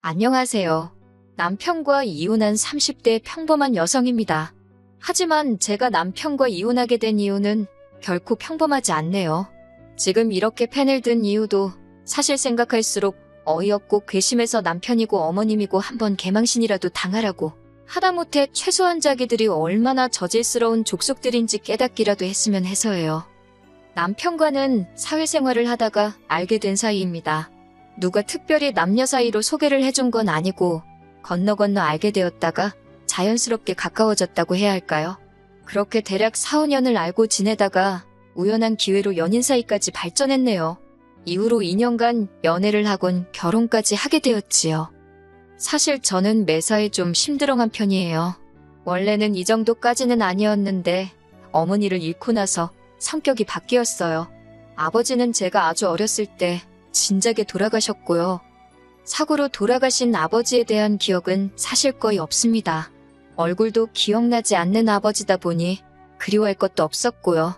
안녕하세요. 남편과 이혼한 30대 평범한 여성입니다. 하지만 제가 남편과 이혼하게 된 이유는 결코 평범하지 않네요. 지금 이렇게 펜을 든 이유도 사실 생각할수록 어이없고 괘씸해서 남편이고 어머님이고 한번 개망신이라도 당하라고 하다못해 최소한 자기들이 얼마나 저질스러운 족속들인지 깨닫기라도 했으면 해서예요. 남편과는 사회생활을 하다가 알게 된 사이입니다. 누가 특별히 남녀 사이로 소개를 해준 건 아니고 건너 알게 되었다가 자연스럽게 가까워졌다고 해야 할까요? 그렇게 대략 4, 5년을 알고 지내다가 우연한 기회로 연인 사이까지 발전했네요. 이후로 2년간 연애를 하곤 결혼까지 하게 되었지요. 사실 저는 매사에 좀 심드렁한 편이에요. 원래는 이 정도까지는 아니었는데 어머니를 잃고 나서 성격이 바뀌었어요. 아버지는 제가 아주 어렸을 때 진작에 돌아가셨고요. 사고로 돌아가신 아버지에 대한 기억은 사실 거의 없습니다. 얼굴도 기억나지 않는 아버지다 보니 그리워할 것도 없었고요.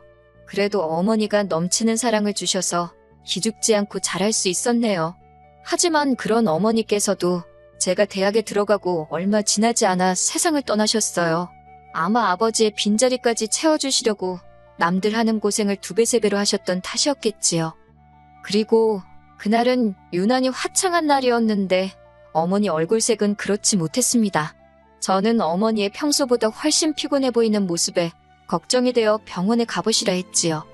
그래도 어머니가 넘치는 사랑을 주셔서 기죽지 않고 잘할 수 있었네요. 하지만 그런 어머니께서도 제가 대학에 들어가고 얼마 지나지 않아 세상을 떠나셨어요. 아마 아버지의 빈자리까지 채워주시려고 남들 하는 고생을 2배, 3배로 하셨던 탓이었겠지요. 그리고 그날은 유난히 화창한 날이었는데 어머니 얼굴색은 그렇지 못했습니다. 저는 어머니의 평소보다 훨씬 피곤해 보이는 모습에 걱정이 되어 병원에 가보시라 했지요.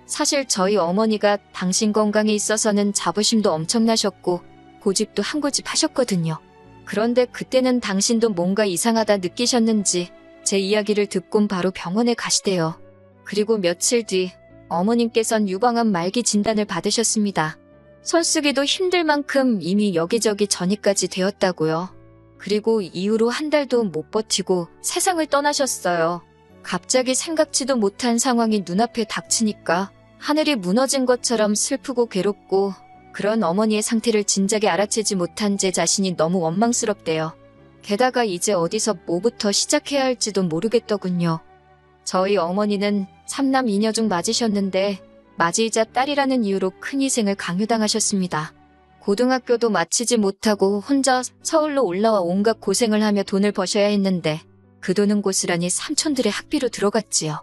사실 저희 어머니가 당신 건강에 있어서는 자부심도 엄청나셨고 고집도 한 고집 하셨거든요. 그런데 그때는 당신도 뭔가 이상하다 느끼셨는지 제 이야기를 듣곤 바로 병원에 가시대요. 그리고 며칠 뒤 어머님께선 유방암 말기 진단을 받으셨습니다. 손쓰기도 힘들 만큼 이미 여기저기 전이까지 되었다고요. 그리고 이후로 한 달도 못 버티고 세상을 떠나셨어요. 갑자기 생각지도 못한 상황이 눈앞에 닥치니까 하늘이 무너진 것처럼 슬프고 괴롭고 그런 어머니의 상태를 진작에 알아채지 못한 제 자신이 너무 원망스럽대요. 게다가 이제 어디서 뭐부터 시작해야 할지도 모르겠더군요. 저희 어머니는 3남 2녀 중 맞으셨는데 맞이이자 딸이라는 이유로 큰 희생을 강요당하셨습니다. 고등학교도 마치지 못하고 혼자 서울로 올라와 온갖 고생을 하며 돈을 버셔야 했는데 그 돈은 고스란히 삼촌들의 학비로 들어갔지요.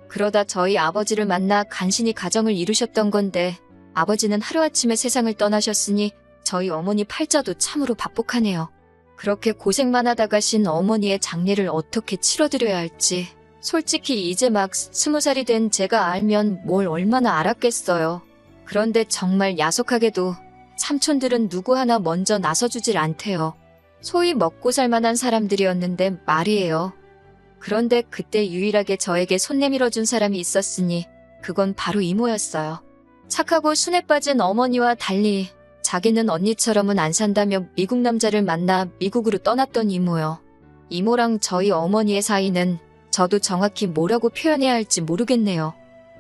그러다 저희 아버지를 만나 간신히 가정을 이루셨던 건데 아버지는 하루아침에 세상을 떠나셨으니 저희 어머니 팔자도 참으로 박복하네요. 그렇게 고생만 하다 가신 어머니의 장례를 어떻게 치러드려야 할지 솔직히 이제 막 20살이 된 제가 알면 뭘 얼마나 알았겠어요. 그런데 정말 야속하게도 삼촌들은 누구 하나 먼저 나서주질 않대요. 소위 먹고 살만한 사람들이었는데 말이에요. 그런데 그때 유일하게 저에게 손 내밀어준 사람이 있었으니 그건 바로 이모였어요. 착하고 순에 빠진 어머니와 달리 자기는 언니처럼은 안 산다며 미국 남자를 만나 미국으로 떠났던 이모요. 이모랑 저희 어머니의 사이는 저도 정확히 뭐라고 표현해야 할지 모르겠네요.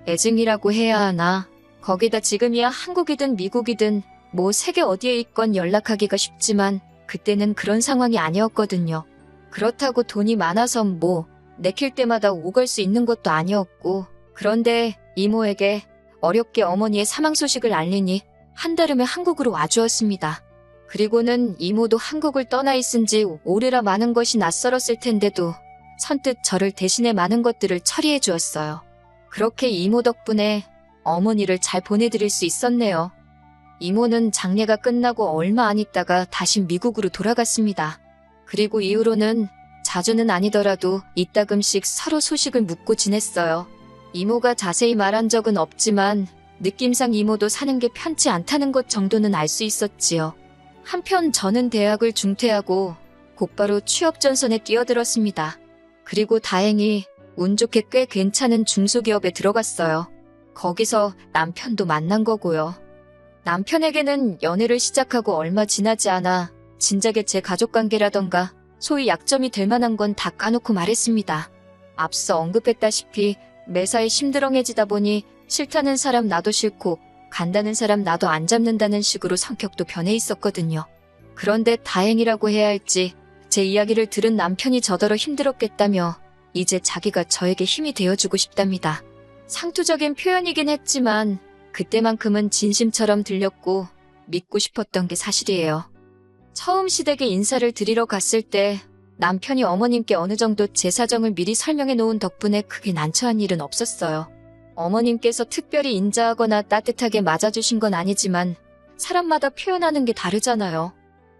애증이라고 해야 하나? 거기다 지금이야 한국이든 미국이든 뭐 세계 어디에 있건 연락하기가 쉽지만 그때는 그런 상황이 아니었거든요. 그렇다고 돈이 많아서 뭐 내킬 때마다 오갈 수 있는 것도 아니었고 그런데 이모에게 어렵게 어머니의 사망 소식을 알리니 한달음에 한국으로 와주었습니다. 그리고는 이모도 한국을 떠나 있은 지 오래라 많은 것이 낯설었을 텐데도 선뜻 저를 대신해 많은 것들을 처리해 주었어요. 그렇게 이모 덕분에 어머니를 잘 보내드릴 수 있었네요. 이모는 장례가 끝나고 얼마 안 있다가 다시 미국으로 돌아갔습니다. 그리고 이후로는 자주는 아니더라도 이따금씩 서로 소식을 묻고 지냈어요. 이모가 자세히 말한 적은 없지만 느낌상 이모도 사는 게 편치 않다는 것 정도는 알 수 있었지요. 한편 저는 대학을 중퇴하고 곧바로 취업 전선에 뛰어들었습니다. 그리고 다행히 운 좋게 꽤 괜찮은 중소기업에 들어갔어요. 거기서 남편도 만난 거고요. 남편에게는 연애를 시작하고 얼마 지나지 않아 진작에 제 가족관계라던가 소위 약점이 될 만한 건 다 까놓고 말했습니다. 앞서 언급했다시피 매사에 심드렁해지다 보니 싫다는 사람 나도 싫고 간다는 사람 나도 안 잡는다는 식으로 성격도 변해 있었거든요. 그런데 다행이라고 해야 할지 제 이야기를 들은 남편이 저더러 힘들었겠다며 이제 자기가 저에게 힘이 되어주고 싶답니다. 상투적인 표현이긴 했지만 그때만큼은 진심처럼 들렸고 믿고 싶었던 게 사실이에요. 처음 시댁에 인사를 드리러 갔을 때 남편이 어머님께 어느 정도 제 사정을 미리 설명해 놓은 덕분에 크게 난처한 일은 없었어요. 어머님께서 특별히 인자하거나 따뜻하게 맞아주신 건 아니지만 사람마다 표현하는 게 다르잖아요.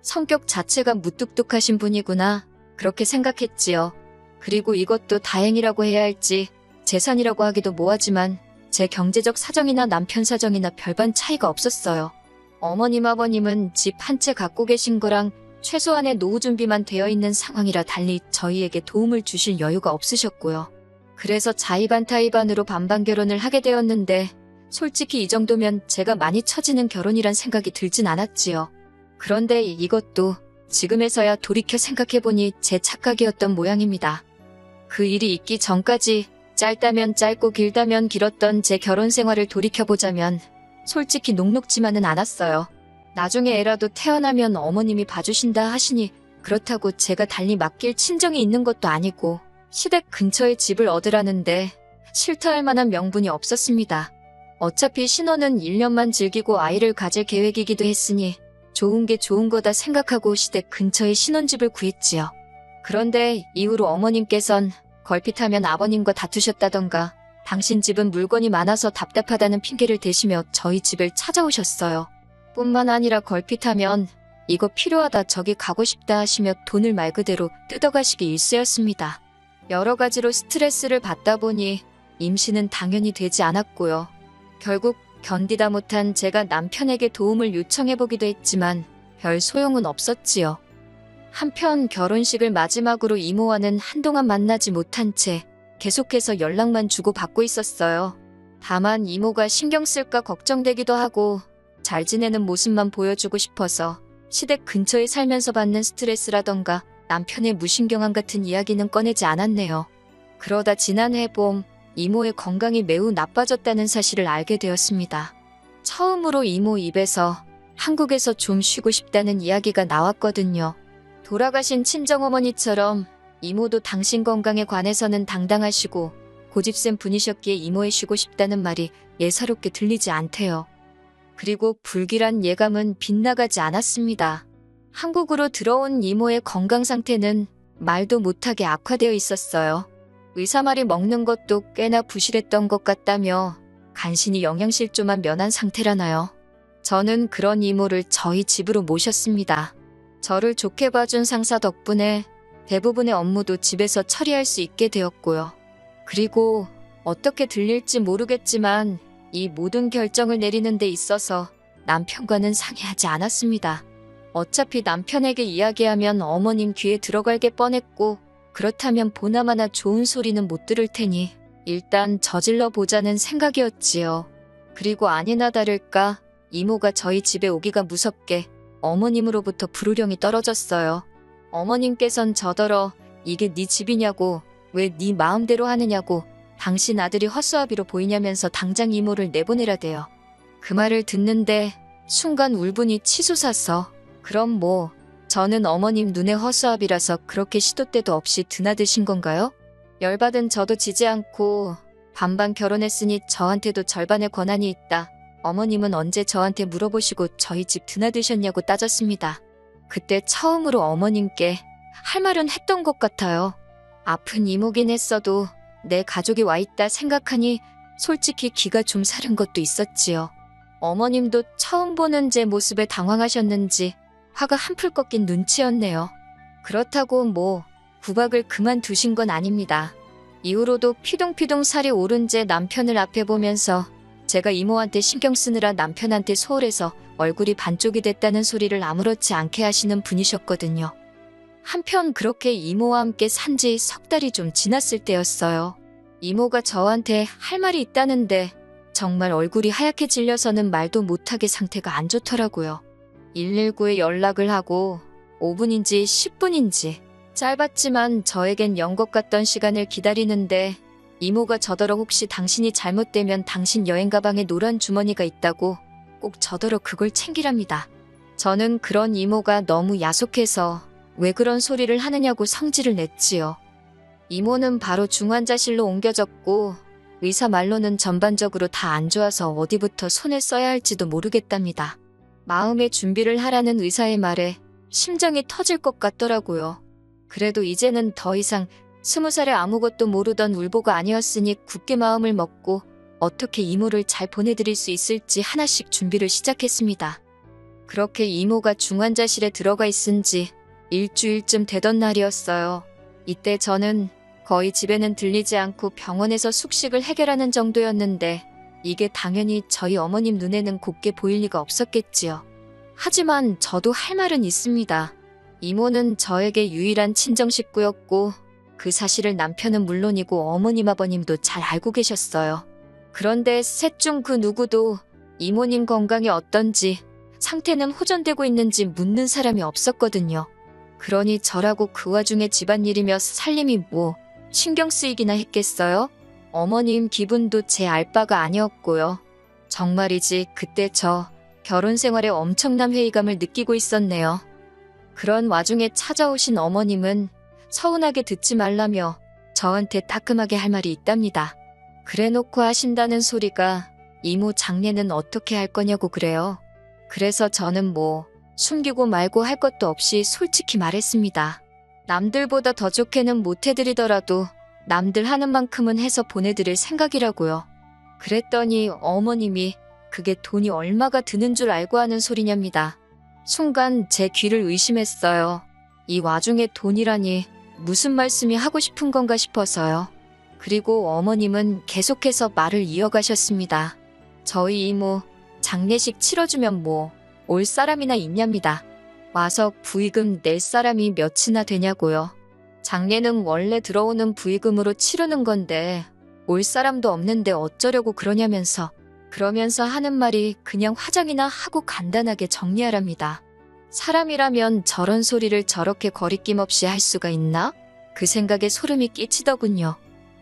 성격 자체가 무뚝뚝하신 분이구나, 그렇게 생각했지요. 그리고 이것도 다행이라고 해야 할지 재산이라고 하기도 뭐하지만 제 경제적 사정이나 남편 사정이나 별반 차이가 없었어요. 어머님 아버님은 집 한 채 갖고 계신 거랑 최소한의 노후 준비만 되어 있는 상황이라 달리 저희에게 도움을 주실 여유가 없으셨고요. 그래서 자의반타의반으로 반반 결혼을 하게 되었는데 솔직히 이 정도면 제가 많이 처지는 결혼이란 생각이 들진 않았지요. 그런데 이것도 지금에서야 돌이켜 생각해보니 제 착각이었던 모양입니다. 그 일이 있기 전까지 짧다면 짧고 길다면 길었던 제 결혼 생활을 돌이켜보자면 솔직히 녹록지만은 않았어요. 나중에 애라도 태어나면 어머님이 봐주신다 하시니 그렇다고 제가 달리 맡길 친정이 있는 것도 아니고 시댁 근처에 집을 얻으라는데 싫다 할 만한 명분이 없었습니다. 어차피 신혼은 1년만 즐기고 아이를 가질 계획이기도 했으니 좋은 게 좋은 거다 생각하고 시댁 근처에 신혼집을 구했지요. 그런데 이후로 어머님께선 걸핏하면 아버님과 다투셨다던가 당신 집은 물건이 많아서 답답하다는 핑계를 대시며 저희 집을 찾아오셨어요. 뿐만 아니라 걸핏하면 이거 필요하다 저기 가고 싶다 하시며 돈을 말 그대로 뜯어가시기 일쑤였습니다. 여러 가지로 스트레스를 받다 보니 임신은 당연히 되지 않았고요. 결국 견디다 못한 제가 남편에게 도움을 요청해보기도 했지만 별 소용은 없었지요. 한편 결혼식을 마지막으로 이모와는 한동안 만나지 못한 채 계속해서 연락만 주고받고 있었어요. 다만 이모가 신경 쓸까 걱정되기도 하고 잘 지내는 모습만 보여주고 싶어서 시댁 근처에 살면서 받는 스트레스라던가 남편의 무신경함 같은 이야기는 꺼내지 않았네요. 그러다 지난해 봄 이모의 건강이 매우 나빠졌다는 사실을 알게 되었습니다. 처음으로 이모 입에서 한국에서 좀 쉬고 싶다는 이야기가 나왔거든요. 돌아가신 친정어머니처럼 이모도 당신 건강에 관해서는 당당하시고 고집센 분이셨기에 이모의 쉬고 싶다는 말이 예사롭게 들리지 않대요. 그리고 불길한 예감은 빗나가지 않았습니다. 한국으로 들어온 이모의 건강 상태는 말도 못하게 악화되어 있었어요. 의사 말이 먹는 것도 꽤나 부실했던 것 같다며 간신히 영양실조만 면한 상태라나요. 저는 그런 이모를 저희 집으로 모셨습니다. 저를 좋게 봐준 상사 덕분에 대부분의 업무도 집에서 처리할 수 있게 되었고요. 그리고 어떻게 들릴지 모르겠지만 이 모든 결정을 내리는 데 있어서 남편과는 상의하지 않았습니다. 어차피 남편에게 이야기하면 어머님 귀에 들어갈 게 뻔했고 그렇다면 보나마나 좋은 소리는 못 들을 테니 일단 저질러 보자는 생각이었지요. 그리고 아니나 다를까 이모가 저희 집에 오기가 무섭게 어머님으로부터 불호령이 떨어졌어요. 어머님께선 저더러 이게 네 집이냐고 왜 네 마음대로 하느냐고 당신 아들이 허수아비로 보이냐면서 당장 이모를 내보내라대요. 그 말을 듣는데 순간 울분이 치솟아서 그럼 뭐 저는 어머님 눈에 허수아비라서 그렇게 시도 때도 없이 드나드신 건가요? 열받은 저도 지지 않고 반반 결혼했으니 저한테도 절반의 권한이 있다. 어머님은 언제 저한테 물어보시고 저희 집 드나드셨냐고 따졌습니다. 그때 처음으로 어머님께 할 말은 했던 것 같아요. 아픈 이모긴 했어도 내 가족이 와 있다 생각하니 솔직히 기가 좀 사른 것도 있었지요. 어머님도 처음 보는 제 모습에 당황하셨는지 화가 한풀 꺾인 눈치였네요. 그렇다고 뭐 구박을 그만두신 건 아닙니다. 이후로도 피동피동 살이 오른 제 남편을 앞에 보면서 제가 이모한테 신경 쓰느라 남편한테 소홀해서 얼굴이 반쪽이 됐다는 소리를 아무렇지 않게 하시는 분이셨거든요. 한편 그렇게 이모와 함께 산 지 석 달이 좀 지났을 때였어요. 이모가 저한테 할 말이 있다는데 정말 얼굴이 하얗게 질려서는 말도 못하게 상태가 안 좋더라고요. 119에 연락을 하고 5분인지 10분인지 짧았지만 저에겐 연것 같던 시간을 기다리는데 이모가 저더러 혹시 당신이 잘못되면 당신 여행 가방에 노란 주머니가 있다고 꼭 저더러 그걸 챙기랍니다. 저는 그런 이모가 너무 야속해서 왜 그런 소리를 하느냐고 성질을 냈지요. 이모는 바로 중환자실로 옮겨졌고 의사 말로는 전반적으로 다 안 좋아서 어디부터 손을 써야 할지도 모르겠답니다. 마음의 준비를 하라는 의사의 말에 심장이 터질 것 같더라고요. 그래도 이제는 더 이상 20살에 아무것도 모르던 울보가 아니었으니 굳게 마음을 먹고 어떻게 이모를 잘 보내드릴 수 있을지 하나씩 준비를 시작했습니다. 그렇게 이모가 중환자실에 들어가 있은 지 일주일쯤 되던 날이었어요. 이때 저는 거의 집에는 들리지 않고 병원에서 숙식을 해결하는 정도였는데 이게 당연히 저희 어머님 눈에는 곱게 보일 리가 없었겠지요. 하지만 저도 할 말은 있습니다. 이모는 저에게 유일한 친정 식구였고 그 사실을 남편은 물론이고 어머님 아버님도 잘 알고 계셨어요. 그런데 셋 중 그 누구도 이모님 건강이 어떤지 상태는 호전되고 있는지 묻는 사람이 없었거든요. 그러니 저라고 그 와중에 집안일이며 살림이 뭐 신경 쓰이기나 했겠어요? 어머님 기분도 제 알 바가 아니었고요. 정말이지 그때 저 결혼 생활에 엄청난 회의감을 느끼고 있었네요. 그런 와중에 찾아오신 어머님은 서운하게 듣지 말라며 저한테 따끔하게 할 말이 있답니다. 그래놓고 하신다는 소리가 이모 장례는 어떻게 할 거냐고 그래요. 그래서 저는 뭐 숨기고 말고 할 것도 없이 솔직히 말했습니다. 남들보다 더 좋게는 못 해드리더라도 남들 하는 만큼은 해서 보내드릴 생각이라고요. 그랬더니 어머님이 그게 돈이 얼마가 드는 줄 알고 하는 소리냐입니다. 순간 제 귀를 의심했어요. 이 와중에 돈이라니 무슨 말씀이 하고 싶은 건가 싶어서요. 그리고 어머님은 계속해서 말을 이어가셨습니다. 저희 이모 장례식 치러주면 뭐 올 사람이나 있냐입니다. 와서 부의금 낼 사람이 몇이나 되냐고요. 장례는 원래 들어오는 부의금으로 치르는 건데 올 사람도 없는데 어쩌려고 그러냐면서 그러면서 하는 말이 그냥 화장이나 하고 간단하게 정리하랍니다. 사람이라면 저런 소리를 저렇게 거리낌 없이 할 수가 있나? 그 생각에 소름이 끼치더군요.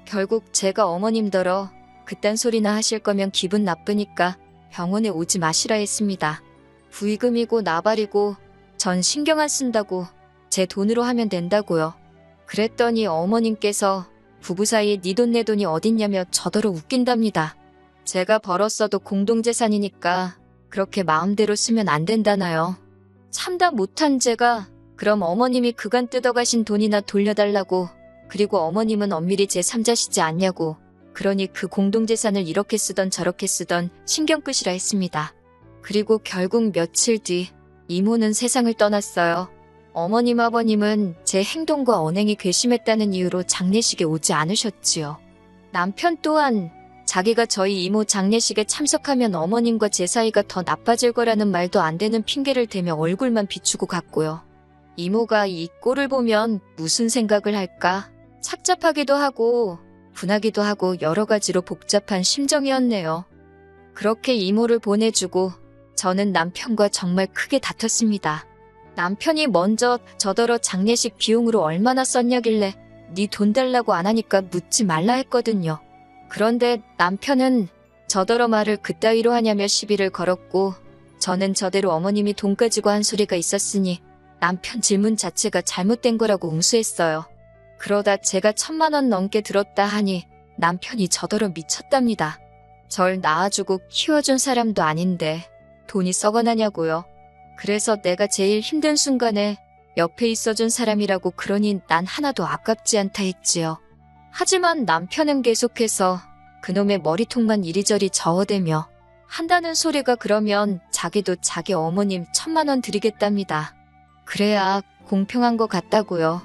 결국 제가 어머님더러 그딴 소리나 하실 거면 기분 나쁘니까 병원에 오지 마시라 했습니다. 부의금이고 나발이고 전 신경 안 쓴다고 제 돈으로 하면 된다고요. 그랬더니 어머님께서 부부 사이에 네 돈 내 돈이 어딨냐며 저더러 웃긴답니다. 제가 벌었어도 공동재산이니까 그렇게 마음대로 쓰면 안 된다나요. 참다 못한 제가 그럼 어머님이 그간 뜯어가신 돈이나 돌려달라고 그리고 어머님은 엄밀히 제3자시지 않냐고 그러니 그 공동재산을 이렇게 쓰던 저렇게 쓰던 신경 끄시라 했습니다. 그리고 결국 며칠 뒤 이모는 세상을 떠났어요. 어머님 아버님은 제 행동과 언행이 괘씸했다는 이유로 장례식에 오지 않으셨지요. 남편 또한 자기가 저희 이모 장례식에 참석하면 어머님과 제 사이가 더 나빠질 거라는 말도 안 되는 핑계를 대며 얼굴만 비추고 갔고요. 이모가 이 꼴을 보면 무슨 생각을 할까? 착잡하기도 하고 분하기도 하고 여러 가지로 복잡한 심정이었네요. 그렇게 이모를 보내주고 저는 남편과 정말 크게 다퉜습니다. 남편이 먼저 저더러 장례식 비용으로 얼마나 썼냐길래 네 돈 달라고 안 하니까 묻지 말라 했거든요. 그런데 남편은 저더러 말을 그따위로 하냐며 시비를 걸었고 저는 저대로 어머님이 돈 가지고 한 소리가 있었으니 남편 질문 자체가 잘못된 거라고 응수했어요. 그러다 제가 1,000만 원 넘게 들었다 하니 남편이 저더러 미쳤답니다. 절 낳아주고 키워준 사람도 아닌데 돈이 썩어나냐고요. 그래서 내가 제일 힘든 순간에 옆에 있어준 사람이라고 그러니 난 하나도 아깝지 않다 했지요. 하지만 남편은 계속해서 그놈의 머리통만 이리저리 저어대며 한다는 소리가 그러면 자기도 자기 어머님 1,000만 원 드리겠답니다. 그래야 공평한 것 같다고요.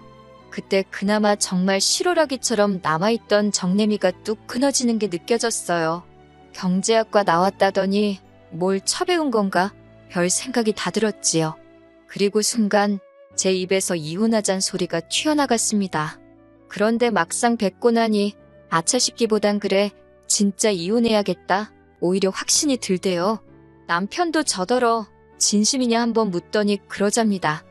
그때 그나마 정말 실오라기처럼 남아있던 정내미가 뚝 끊어지는 게 느껴졌어요. 경제학과 나왔다더니 뭘 처배운 건가? 별 생각이 다 들었지요. 그리고 순간 제 입에서 이혼하잔 소리가 튀어나갔습니다. 그런데 막상 뵙고 나니 아차 싶기보단 그래 진짜 이혼해야겠다. 오히려 확신이 들대요. 남편도 저더러 진심이냐 한번 묻더니 그러잡니다.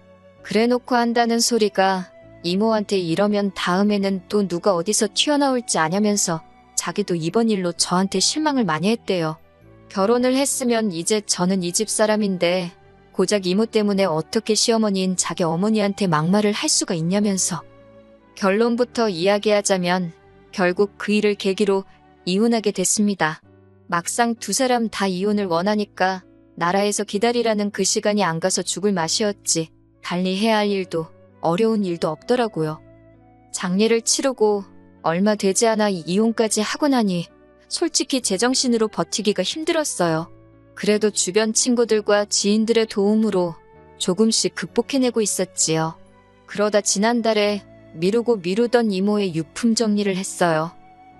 그래놓고 한다는 소리가 이모한테 이러면 다음에는 또 누가 어디서 튀어나올지 아냐면서 자기도 이번 일로 저한테 실망을 많이 했대요. 결혼을 했으면 이제 저는 이 집 사람인데 고작 이모 때문에 어떻게 시어머니인 자기 어머니한테 막말을 할 수가 있냐면서. 결론부터 이야기하자면 결국 그 일을 계기로 이혼하게 됐습니다. 막상 두 사람 다 이혼을 원하니까 나라에서 기다리라는 그 시간이 안 가서 죽을 맛이었지. 달리 해야 할 일도 어려운 일도 없더라고요. 장례를 치르고 얼마 되지 않아 이혼까지 하고 나니 솔직히 제정신으로 버티기가 힘들었어요. 그래도 주변 친구들과 지인들의 도움으로 조금씩 극복해내고 있었지요. 그러다 지난달에 미루고 미루던 이모의 유품 정리를 했어요.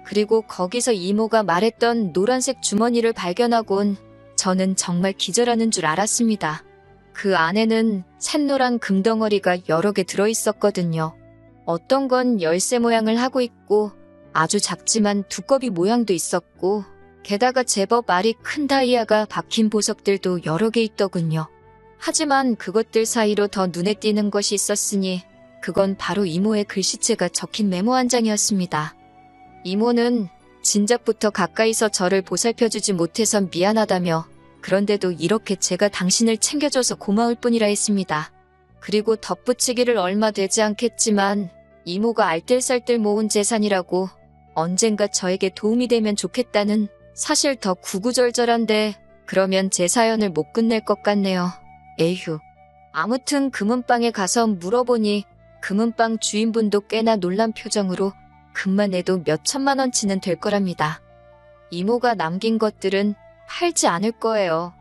그리고 거기서 이모가 말했던 노란색 주머니를 발견하곤 저는 정말 기절하는 줄 알았습니다. 그 안에는 샛노란 금덩어리가 여러 개 들어있었거든요. 어떤 건 열쇠 모양을 하고 있고 아주 작지만 두꺼비 모양도 있었고 게다가 제법 알이 큰 다이아가 박힌 보석들도 여러 개 있더군요. 하지만 그것들 사이로 더 눈에 띄는 것이 있었으니 그건 바로 이모의 글씨체가 적힌 메모 한 장이었습니다. 이모는 진작부터 가까이서 저를 보살펴주지 못해서 미안하다며 그런데도 이렇게 제가 당신을 챙겨줘서 고마울 뿐이라 했습니다. 그리고 덧붙이기를 얼마 되지 않겠지만 이모가 알뜰살뜰 모은 재산이라고 언젠가 저에게 도움이 되면 좋겠다는 사실 더 구구절절한데 그러면 제 사연을 못 끝낼 것 같네요. 에휴. 아무튼 금은방에 가서 물어보니 금은방 주인분도 꽤나 놀란 표정으로 금만 내도 몇 천만 원치는 될 거랍니다. 이모가 남긴 것들은 팔지 않을 거예요.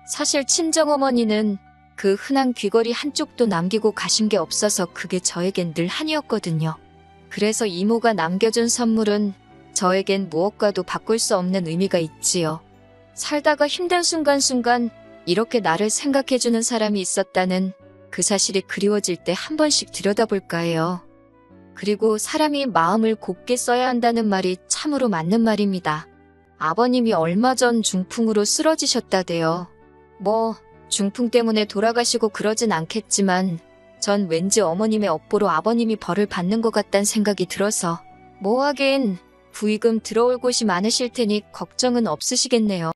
사실 친정어머니는 그 흔한 귀걸이 한쪽도 남기고 가신 게 없어서 그게 저에겐 늘 한이었거든요. 그래서 이모가 남겨준 선물은 저에겐 무엇과도 바꿀 수 없는 의미가 있지요. 살다가 힘든 순간순간 이렇게 나를 생각해주는 사람이 있었다는 그 사실이 그리워질 때 한 번씩 들여다볼까 해요. 그리고 사람이 마음을 곱게 써야 한다는 말이 참으로 맞는 말입니다. 아버님이 얼마 전 중풍으로 쓰러지셨다대요. 중풍 때문에 돌아가시고 그러진 않겠지만 전 왠지 어머님의 업보로 아버님이 벌을 받는 것 같단 생각이 들어서 하긴 부의금 들어올 곳이 많으실 테니 걱정은 없으시겠네요.